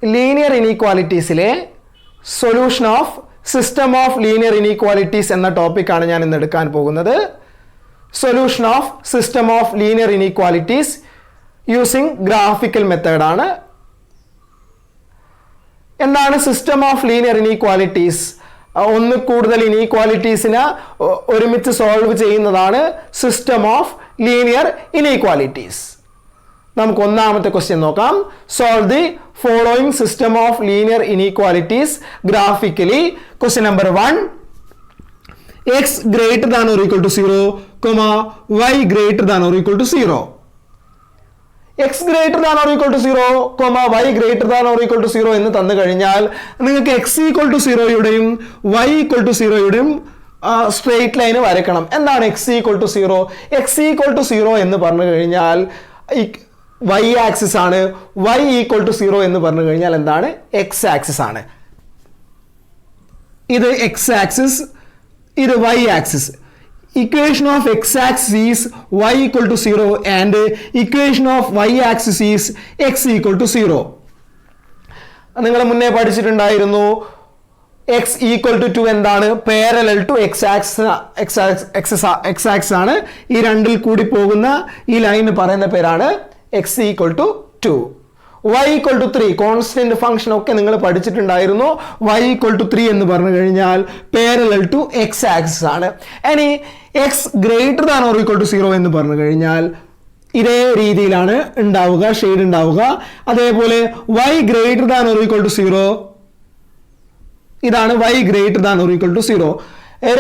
Linear ഇനീക്വാലിറ്റീസിലെ solution of system of linear inequalities എന്ന ടോപ്പിക്കാണ് ഞാൻ ഇന്ന് എടുക്കാൻ പോകുന്നത്. Solution of system of linear inequalities using graphical മെത്തേഡാണ്. എന്താണ് സിസ്റ്റം ഓഫ് ലീനിയർ ഇനീക്വാലിറ്റീസ്? ഒന്ന് കൂടുതൽ ഇനീക്വാലിറ്റീസിനെ ഒരുമിച്ച് സോൾവ് ചെയ്യുന്നതാണ് സിസ്റ്റം ഓഫ് ലീനിയർ ഇനീക്വാലിറ്റീസ്. നമുക്ക് ഒന്നാമത്തെ ക്വസ്റ്റ്യൻ നോക്കാം. Solve the following system of linear inequalities graphically. Question number 1, x greater than or equal to 0, y greater than or equal to 0. x greater than or equal to 0, y greater than or equal to 0 എന്ന് തന്നു കഴിഞ്ഞാൽ നിങ്ങൾക്ക് x equal to 0യുടെയും y equal to 0യുടെയും straight line വരയ്ക്കണം. എന്താണ് x equal to 0? x equal to 0 എന്ന് പറഞ്ഞു കഴിഞ്ഞാൽ y ആക്സിസ് ആണ്. y equal to 0 എന്ന് പറഞ്ഞു കഴിഞ്ഞാൽ എന്താണ്? x ആക്സിസ് ആണ്. ഇത് x ആക്സിസ്, ഇത് y axis. Equation of x axis is y equal to 0 and equation of y axis is x equal to 0. നിങ്ങൾ മുന്നേ പഠിച്ചിട്ടുണ്ടായിരുന്നു x equal to 2 എന്താണ്? പാരലൽ ടു x ആക്സിസ് ആണ്. ഈ രണ്ടിൽ കൂടി പോകുന്ന ഈ ലൈൻ പറയുന്ന പേരാണ് x equal to 2. y equal to 3 constant function ഒക്കെ നിങ്ങൾ പഠിച്ചിട്ടുണ്ടായിരുന്നു. y equal to 3 എന്ന് പറഞ്ഞു കഴിഞ്ഞാൽ പാരലൽ ടു x ആക്സിസ് ആണ്. ഇനി x greater than or equal to 0 എന്ന് പറഞ്ഞു കഴിഞ്ഞാൽ ഇതേ രീതിയിലാണ് ഉണ്ടാവുക, ഷെയ്ഡ് ഉണ്ടാവുക. അതേപോലെ y greater than or equal to 0, ഇതാണ് y greater than or equal to 0.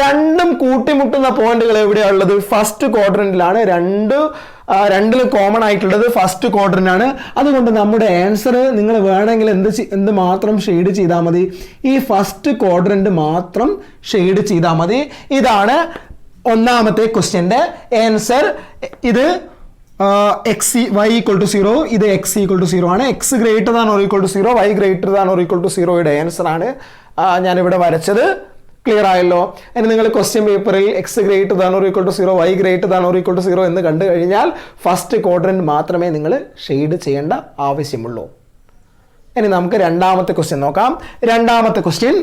രണ്ടും കൂട്ടിമുട്ടുന്ന പോയിന്റുകൾ എവിടെയാണ് ഉള്ളത്? ഫസ്റ്റ് ക്വാഡ്രന്റിലാണ്. രണ്ടിൽ കോമൺ ആയിട്ടുള്ളത് ഫസ്റ്റ് ക്വാഡ്രന്റ് ആണ്. അതുകൊണ്ട് നമ്മുടെ ആൻസർ നിങ്ങൾ വേണമെങ്കിൽ എന്ത് മാത്രം ഷെയ്ഡ് ചെയ്താൽ മതി? ഈ ഫസ്റ്റ് ക്വാഡ്രന്റ് മാത്രം ഷെയ്ഡ് ചെയ്താൽ മതി. ഇതാണ് ഒന്നാമത്തെ ക്വസ്റ്റ്യന്റെ ആൻസർ. ഇത് y equal to 0, ഇത് x equal to 0 ആണ്. x greater than or equal to 0, y greater than or equal to 0യുടെ ആൻസർ ആണ് ഞാനിവിടെ വരച്ചത്. ക്ലിയർ ആയല്ലോ? ഇനി നിങ്ങൾ ക്വസ്റ്റ്യൻ പേപ്പറിൽ x greater than or equal to 0, y greater than or equal to 0 എന്ന് കണ്ടു കഴിഞ്ഞാൽ ഫസ്റ്റ് ക്വാഡ്രന്റ് മാത്രമേ നിങ്ങൾ ഷെയ്ഡ് ചെയ്യേണ്ട ആവശ്യമുള്ളൂ. ഇനി നമുക്ക് രണ്ടാമത്തെ ക്വസ്റ്റ്യൻ നോക്കാം. രണ്ടാമത്തെ question,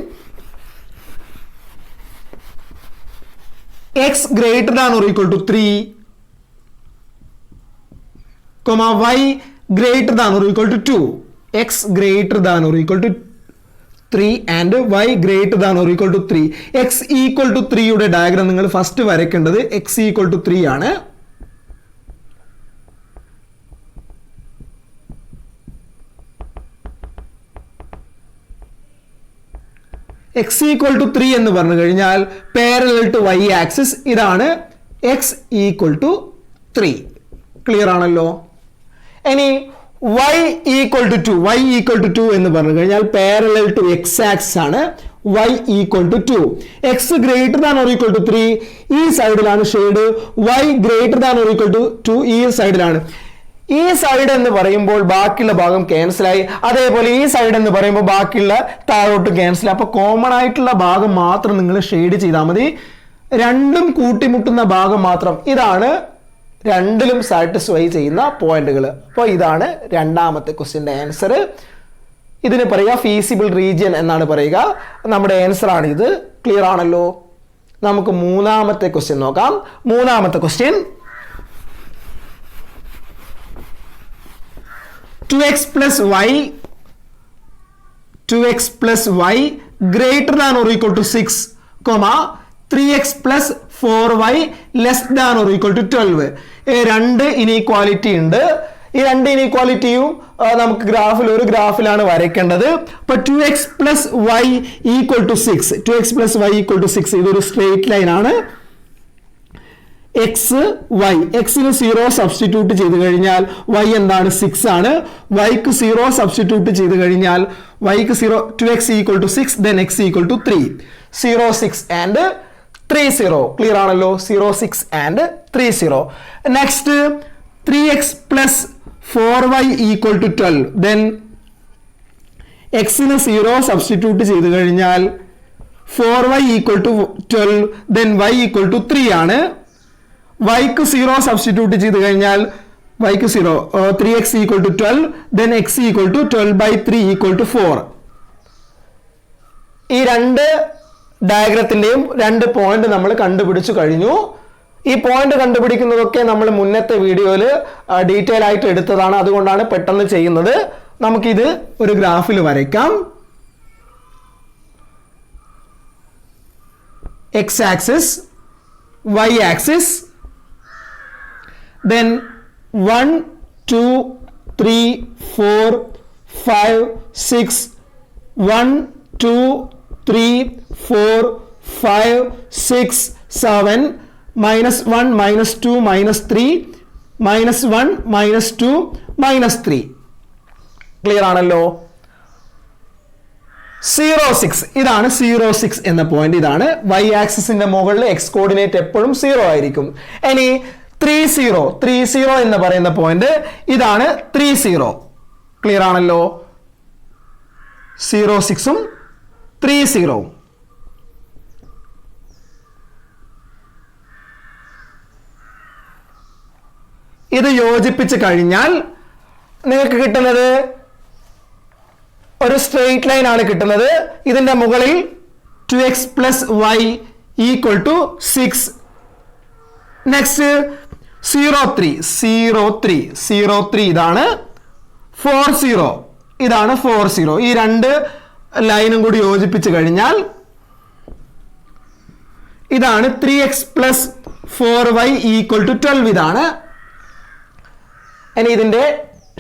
x greater than or equal to 3, y greater than or equal to 2. x greater than or equal to 3 and y greater than or equal to 3. x equal to 3 യുടെ diagram നിങ്ങൾ first വരയ്ക്കേണ്ടത് x equal to 3 ആണ്. x equal to 3 എന്ന് പറഞ്ഞു കഴിഞ്ഞാൽ parallel to y axis, ഇതാണ് x equal to 3. Clear ആണല്ലോ? ഇനി y equal to 2, y equal to 2 എന്ന് പറഞ്ഞു കഴിഞ്ഞാൽ പാരലൽ ടു x ആക്സിസ് ആണ്. y equal to 2. x greater than or equal to 3 ഈ സൈഡിലാണ് shade. y greater than or equal to 2 ഈ സൈഡിലാണ്. ഈ സൈഡ് എന്ന് പറയുമ്പോൾ ബാക്കിയുള്ള ഭാഗം ക്യാൻസൽ ആയി. അതേപോലെ ഈ സൈഡ് എന്ന് പറയുമ്പോൾ ബാക്കിയുള്ള താഴോട്ട് ക്യാൻസൽ. അപ്പോൾ കോമൺ ആയിട്ടുള്ള ഭാഗം മാത്രം നിങ്ങൾ ഷെയ്ഡ് ചെയ്താൽ മതി. രണ്ടും കൂട്ടിമുട്ടുന്ന ഭാഗം മാത്രം. ഇതാണ് രണ്ടിലും സാറ്റിസ്ഫൈ ചെയ്യുന്ന പോയിന്റുകൾ. അപ്പോൾ ഇതാണ് രണ്ടാമത്തെ ക്വസ്റ്റ്യൻ്റെ ആൻസർ. ഇതിന് പറയുക ഫീസിബിൾ റീജിയൻ എന്നാണ് പറയുക. നമ്മുടെ ആൻസർ ആണ് ഇത്. ക്ലിയർ ആണല്ലോ? നമുക്ക് മൂന്നാമത്തെ ക്വസ്റ്റ്യൻ നോക്കാം. മൂന്നാമത്തെ question, 2x plus y greater than or equal to 6, 3x plus 4y less than or equal to 12. രണ്ട് ഇനീക്വാലിറ്റി ഉണ്ട്. ഈ രണ്ട് ഇനീക്വാലിറ്റിയും നമുക്ക് ഒരു ഗ്രാഫിലാണ് വരയ്ക്കേണ്ടത്. അപ്പോൾ 2x plus y equal to 6, 2x plus y equal to 6 ഇതൊരു സ്ട്രെയിറ്റ് ലൈൻ ആണ്. എക്സിന് 0 സബ്സ്റ്റിറ്റ്യൂട്ട് ചെയ്ത് കഴിഞ്ഞാൽ y എന്താണ്? 6 ആണ്. yക്ക് 0 സബ്സ്റ്റിറ്റ്യൂട്ട് ചെയ്ത് കഴിഞ്ഞാൽ yക്ക് 0, 2x equal to 6, then x equal to 3. 0, 6 and 3, 0. Clear ആണല്ലോ? 0, 6 and 3, 0. Next 3x plus 4y equal to 12. then എക്സിന് 0 സബ്സ്റ്റിറ്റ്യൂട്ട് ചെയ്ത് കഴിഞ്ഞാൽ 4y equal to 12, then y equal to 3 ആണ്. yക്ക് 0 സബ്സ്റ്റിറ്റ്യൂട്ട് ചെയ്ത് കഴിഞ്ഞാൽ yക്ക് 0, 3x equal to 12, then x equal to 12 by 3 equal to 4. ഈ രണ്ട് ഡയഗ്രത്തിന്റെയും രണ്ട് പോയിന്റ് നമ്മൾ കണ്ടുപിടിച്ചു കഴിഞ്ഞു. ഈ പോയിന്റ് കണ്ടുപിടിക്കുന്നതൊക്കെ നമ്മൾ മുന്നത്തെ വീഡിയോയിൽ ഡീറ്റെയിൽ ആയിട്ട് എടുത്തതാണ്, അതുകൊണ്ടാണ് പെട്ടെന്ന് ചെയ്യുന്നത്. നമുക്കിത് ഒരു ഗ്രാഫിൽ വരയ്ക്കാം. x axis, y axis, then 1 2 3 4 5 6 1 2 3 4 5 6 7 -1 -2 -3 -1 -2 -3. Clear ആണല്ലോ? 0 6 ഇതാണ് 0 6 എന്ന പോയിന്റ്. ഇതാണ് y ആക്സിസിന്റെ മുകളിൽ x കോർഡിനേറ്റ് എപ്പോഴും 0 ആയിരിക്കും. ഇനി 30 എന്ന് പറയുന്ന പോയിന്റ് ഇതാണ് 30. ക്ലിയർ ആണല്ലോ? 0 6ഉം 30ഉം. ഇത് യോജിപ്പിച്ച് കഴിഞ്ഞാൽ നിങ്ങൾക്ക് കിട്ടുന്നത് ഒരു സ്ട്രെയിറ്റ് ലൈൻ ആണ് കിട്ടുന്നത്. ഇതിന്റെ മുകളിൽ 2x plus y equal to 6. Next 0 3 ഇതാണ് 40, ഇതാണ് 40. ഈ രണ്ട് ലൈനും കൂടി യോജിപ്പിച്ച് കഴിഞ്ഞാൽ ഇതാണ് 3x plus 4y equal to 12. ഇതാണ്. ഇനി ഇതിന്റെ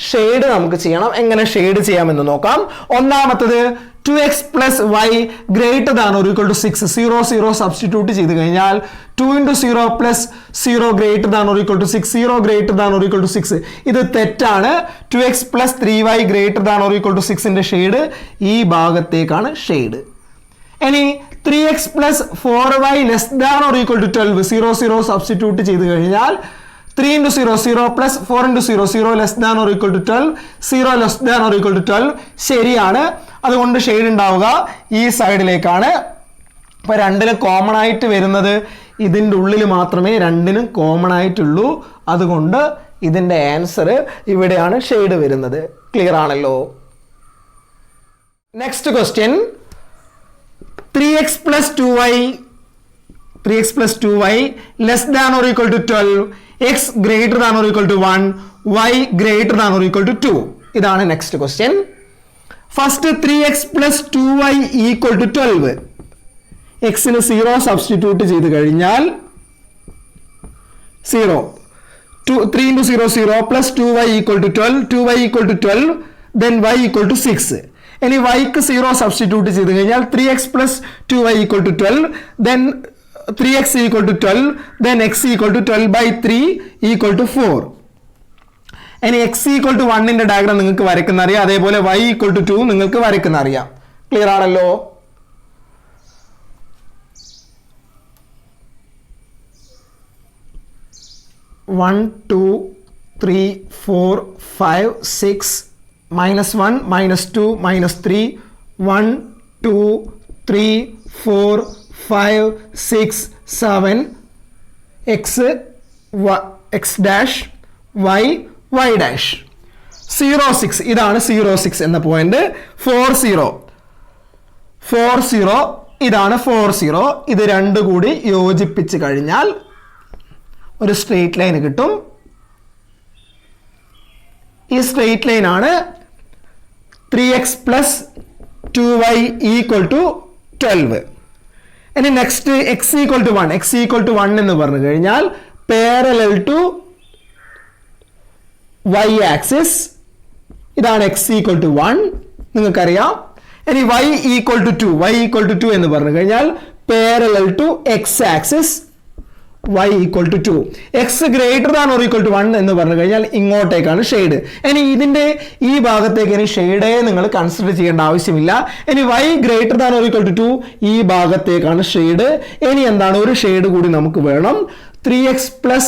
ഷെയ്ഡ് നമുക്ക് ചെയ്യണം. എങ്ങനെ ഷെയ്ഡ് ചെയ്യാമെന്ന് നോക്കാം. ഒന്നാമത്തത് 2x plus y greater than or equal to 6. 0 0 substitute ചെയ്ത് കഴിഞ്ഞാൽ 2 into 0 plus 0 greater than or equal to 6. 0 greater than or equal to 6. ഇത് തെറ്റാണ്. 2x plus 3y greater than or equal to 6ന്റെ ഷെയ്ഡ് ഈ ഭാഗത്തേക്കാണ് ഷെയ്ഡ്. ഇനി 3x plus 4y less than or equal to 12. 0 0 substitute ചെയ്ത് കഴിഞ്ഞാൽ 3 into 0 0 plus 4 into 0 0 less than or equal to 12. 0 less than or equal to 12 ശരിയാണ്. അതുകൊണ്ട് shade ഉണ്ടാവുക ഈ സൈഡിലേക്കാണ്. അപ്പൊ രണ്ടിനും കോമൺ ആയിട്ട് വരുന്നത് ഇതിൻ്റെ ഉള്ളിൽ മാത്രമേ രണ്ടിനും കോമൺ ആയിട്ടുള്ളൂ. അതുകൊണ്ട് ഇതിന്റെ ആൻസർ ഇവിടെയാണ് ഷെയ്ഡ് വരുന്നത്. ക്ലിയർ ആണല്ലോ? Next question 3x plus 2y less than or equal to 12, x greater than or equal to 1, y greater than or equal to 2. ഇതാണ് next question. First 3x plus 2y equal to 12. എക്സിന് 0 substitute ചെയ്ത് കഴിഞ്ഞാൽ 0. 3 into 0 0 plus 2y equal to 12. 2y equal to 12, then y equal to 6. ഇനി yക്ക് 0 substitute ചെയ്ത് കഴിഞ്ഞാൽ 3x plus 2y equal to 12, then 3x equal to 12, then x equal to 12 by 3 equal to 4. ഇനി x equal to 1ന്റെ diagram നിങ്ങൾക്ക് വരയ്ക്കുന്ന അറിയാം. അതേപോലെ y equal to 2 നിങ്ങൾക്ക് വരയ്ക്കുന്ന അറിയാം. ക്ലിയർ ആണല്ലോ? One, 2, 3, 4, 5, 6, -1, -2, -3, 1, 2, 3, 4, 5, 6, 7, x dash, y dash. 0 6 ഇതാണ് 0 6 എന്ന പോയിന്റ്. 40 ഇതാണ് 40. ഇത് രണ്ടു കൂടി യോജിപ്പിച്ച് കഴിഞ്ഞാൽ ഒരു സ്ട്രെയിറ്റ് ലൈൻ കിട്ടും. ഈ സ്ട്രെയിറ്റ് ലൈൻ ആണ് 3x plus 2y equal to 12. ഇനി next x equal to 1. x equal to 1 എന്ന് പറഞ്ഞു കഴിഞ്ഞാൽ പാരലൽ ടു y ആക്സിസ്. ഇതാണ് x equal to 1 നിങ്ങൾക്കറിയാം. ഇനി y equal to 2. y equal to 2 എന്ന് പറഞ്ഞു കഴിഞ്ഞാൽ parallel to x axis. y equal to 2. x greater than or equal to 1 എന്ന് പറഞ്ഞു കഴിഞ്ഞാൽ ഇങ്ങോട്ടേക്കാണ് ഷെയ്ഡ്. ഇനി ഇതിന്റെ ഈ ഭാഗത്തേക്ക് ഇനി ഷെയ്ഡേ നിങ്ങൾ കൺസിഡർ ചെയ്യേണ്ട ആവശ്യമില്ല. ഇനി y greater than or equal to 2 ഈ ഭാഗത്തേക്കാണ് ഷെയ്ഡ്. ഇനി എന്താണ്, ഒരു ഷെയ്ഡ് കൂടി നമുക്ക് വേണം. 3x plus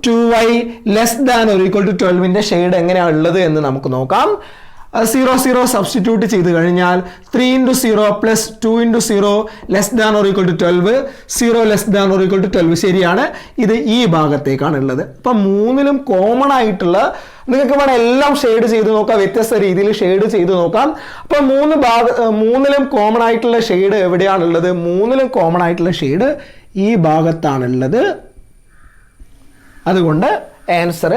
2y less than or equal to 12ന്റെ ഷെയ്ഡ് എങ്ങനെയാണ് ഉള്ളത് എന്ന് നമുക്ക് നോക്കാം. 0 0 സബ്സ്റ്റിറ്റ്യൂട്ട് ചെയ്ത് കഴിഞ്ഞാൽ 3 into 0 plus 2 into 0 less than or equal to 12, 0 less than or equal to 12 ശരിയാണ്. ഇത് ഈ ഭാഗത്തേക്കാണ് ഉള്ളത്. അപ്പം മൂന്നിലും കോമൺ ആയിട്ടുള്ള, നിങ്ങൾക്ക് വേണം എല്ലാം ഷെയ്ഡ് ചെയ്ത് നോക്കാം, വ്യത്യസ്ത രീതിയിൽ ഷെയ്ഡ് ചെയ്ത് നോക്കാം. അപ്പൊ മൂന്നിലും കോമൺ ആയിട്ടുള്ള ഷെയ്ഡ് എവിടെയാണുള്ളത്? മൂന്നിലും കോമൺ ആയിട്ടുള്ള ഷെയ്ഡ് ഈ ഭാഗത്താണുള്ളത്. അതുകൊണ്ട് ആൻസർ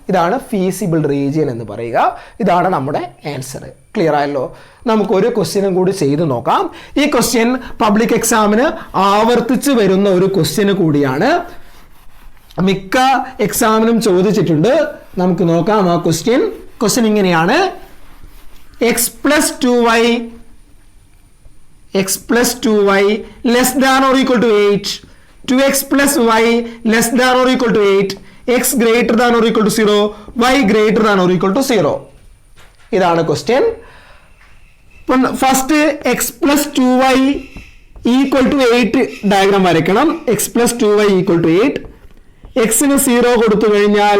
ഇതാണ് ഫീസിബിൾ റീജിയൻ എന്ന് പറയുക. ഇതാണ് നമ്മുടെ ആൻസർ. ക്ലിയർ ആയല്ലോ? നമുക്കൊരു ക്വസ്റ്റ്യനും കൂടി ചെയ്ത് നോക്കാം. ഈ ക്വസ്റ്റ്യൻ പബ്ലിക് എക്സാമിന് ആവർത്തിച്ച് വരുന്ന ഒരു ക്വസ്റ്റ്യന് കൂടിയാണ്. മിക്ക എക്സാമിനും ചോദിച്ചിട്ടുണ്ട്. നമുക്ക് നോക്കാം ആ ക്വസ്റ്റ്യൻ ഇങ്ങനെയാണ്: x plus 2y less than or equal to 8, 2x plus y less than or equal to 8, x greater than or equal to 0, y greater than or equal to 0. ഇതാണ് question. First x plus 2y equal to 8 diagram വരയ്ക്കണം. x plus 2y equal to 8. x-ന് 0 കൊടുത്തു കഴിഞ്ഞാൽ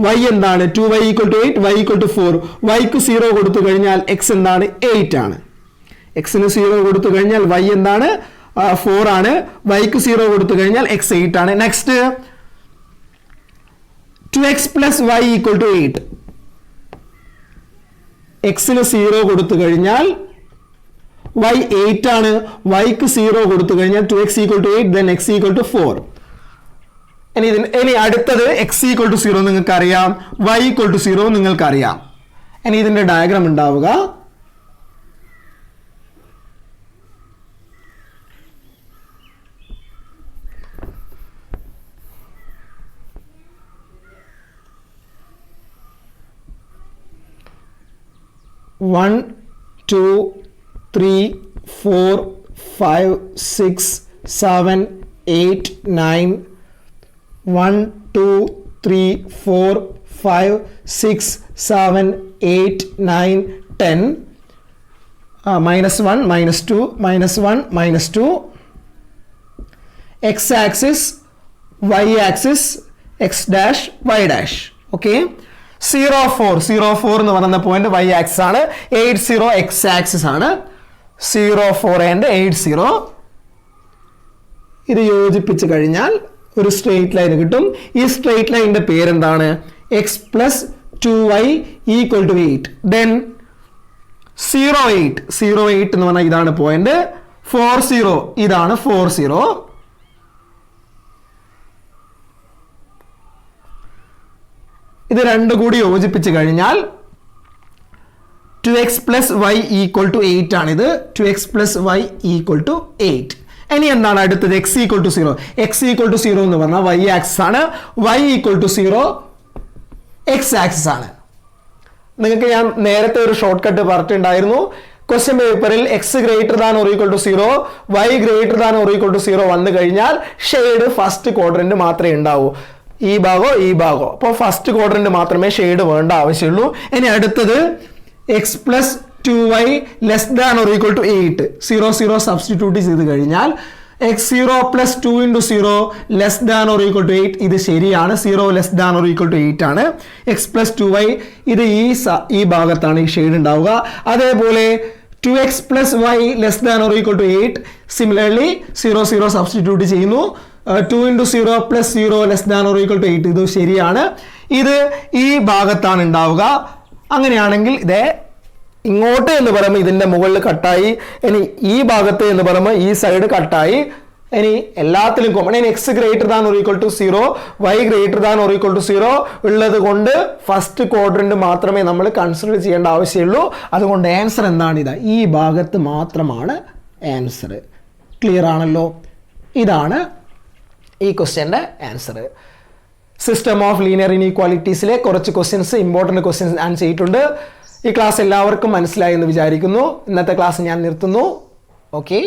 y എന്താണ്? 2y equal to 8, y equal to 4. y-ക്ക് 0 കൊടുത്തു കഴിഞ്ഞാൽ x എന്താണ്? 8 ആണ്. x-ന് 0 കൊടുത്തു കഴിഞ്ഞാൽ y എന്താണ്? 4 ആണ്. y-ക്ക് 0 കൊടുത്തു കഴിഞ്ഞാൽ x 8 ആണ്. Next 2x plus y equal to 8. x-ന് 0 കൊടുത്തു കഴിഞ്ഞാൽ y 8 ആണ്. y-ക്ക് 0 കൊടുത്തു കഴിഞ്ഞാൽ 2x equal to 8, then x equal to 4. ഇനി അടുത്തത് x equal to 0 നിങ്ങൾക്ക് അറിയാം, y equal to 0 നിങ്ങൾക്ക് അറിയാം. ഇനി ഇതിന്റെ ഡയഗ്രാം ഉണ്ടാവുക. One, 2, 3, 4, 5, 6, 7, 8, 9. 1, 2, 3, 4, 5, 6, 7, 8, 9, 10. Minus 1, minus 2, minus 1, minus 2. X axis, y axis, x dash, y dash. Okay. 0, 4 എന്ന് പറയുന്ന പോയിന്റ് y ആക്സിസ് ആണ്. 8, 0 x ആക്സിസ് ആണ്. 0, 4 ആൻഡ് 8, 0 ഇത് യോജിപ്പിച്ച് കഴിഞ്ഞാൽ ഒരു സ്ട്രെയിറ്റ് ലൈൻ കിട്ടും. ഈ സ്ട്രെയിറ്റ് ലൈനിന്റെ പേരെന്താണ്? x plus 2y equal to 8. then 0, 8 എന്ന് പറഞ്ഞാൽ ഇതാണ് പോയിന്റ്. 4, 0 ഇതാണ് 4, 0. ഇത് രണ്ടും കൂടി യോജിപ്പിച്ച് കഴിഞ്ഞാൽ 2x plus y equal to 8 ആണിത്. 2x plus y equal to 8. ഇനി എന്താണ് അടുത്തത്? x equal to 0. x equal to 0 എന്ന് പറഞ്ഞാൽ y ആക്സിസ് ആണ്. y equal to 0 x axis ആണ്. നിങ്ങൾക്ക് ഞാൻ നേരത്തെ ഒരു ഷോർട്ട് കട്ട് പറഞ്ഞിട്ടുണ്ടായിരുന്നു. ക്വസ്റ്റ്യൻ പേപ്പറിൽ x greater than or equal to 0, y greater than or equal to 0 വന്നു കഴിഞ്ഞാൽ ഷെയ്ഡ് ഫസ്റ്റ് ക്വാഡ്രന്റ് മാത്രമേ ഉണ്ടാവൂ. ഈ ഭാഗോ അപ്പോൾ ഫസ്റ്റ് ക്വാഡ്രന്റ് മാത്രമേ ഷെയ്ഡ് വേണ്ട ആവശ്യമുള്ളൂ. ഇനി അടുത്തത് x plus 2y less than or equal to 8. 0, 0 substitute ചെയ്ത് കഴിഞ്ഞാൽ x0 plus 2 into 0 less than or equal to 8. ഇത് ശരിയാണ്. 0 less than or equal to 8 ആണ്. x plus 2y ഇത് ഈ ഭാഗത്താണ് ഈ ഷെയ്ഡ് ഉണ്ടാവുക. അതേപോലെ 2x plus y less than or equal to 8. Similarly 0, 0 substitute ചെയ്യുന്നു. 2 into 0 plus 0 less than or equal to 8. ഇത് ശരിയാണ്. ഇത് ഈ ഭാഗത്താണ് ഉണ്ടാവുക. അങ്ങനെയാണെങ്കിൽ ഇതേ ഇങ്ങോട്ട് എന്ന് പറയുമ്പോൾ ഇതിന്റെ മുകളിൽ കട്ടായി. ഇനി ഈ ഭാഗത്ത് എന്ന് പറയുമ്പോൾ ഈ സൈഡ് കട്ടായി. ഇനി എല്ലാത്തിലും കോമൺ. ഇനി x greater than or equal to 0, y greater than or equal to 0 ഉള്ളത് കൊണ്ട് ഫസ്റ്റ് ക്വാഡ്രന്റ് മാത്രമേ നമ്മൾ കൺസിഡർ ചെയ്യേണ്ട ആവശ്യമുള്ളൂ. അതുകൊണ്ട് ആൻസർ എന്താണ്? ഇതാ ഈ ഭാഗത്ത് മാത്രമാണ് ആൻസർ. ക്ലിയർ ആണല്ലോ? ഇതാണ് ഈ ക്വസ്റ്റ്യൻ്റെ ആൻസർ. സിസ്റ്റം ഓഫ് ലീനിയർ ഇനീക്വാലിറ്റീസിലെ കുറച്ച് ക്വസ്റ്റ്യൻസ്, ഇമ്പോർട്ടൻറ്റ് ക്വസ്റ്റ്യൻസ് ഞാൻ ചെയ്തിട്ടുണ്ട്. ഈ ക്ലാസ് എല്ലാവർക്കും മനസ്സിലായി എന്ന് വിചാരിക്കുന്നു. ഇന്നത്തെ ക്ലാസ് ഞാൻ നിർത്തുന്നു. ഓക്കെ.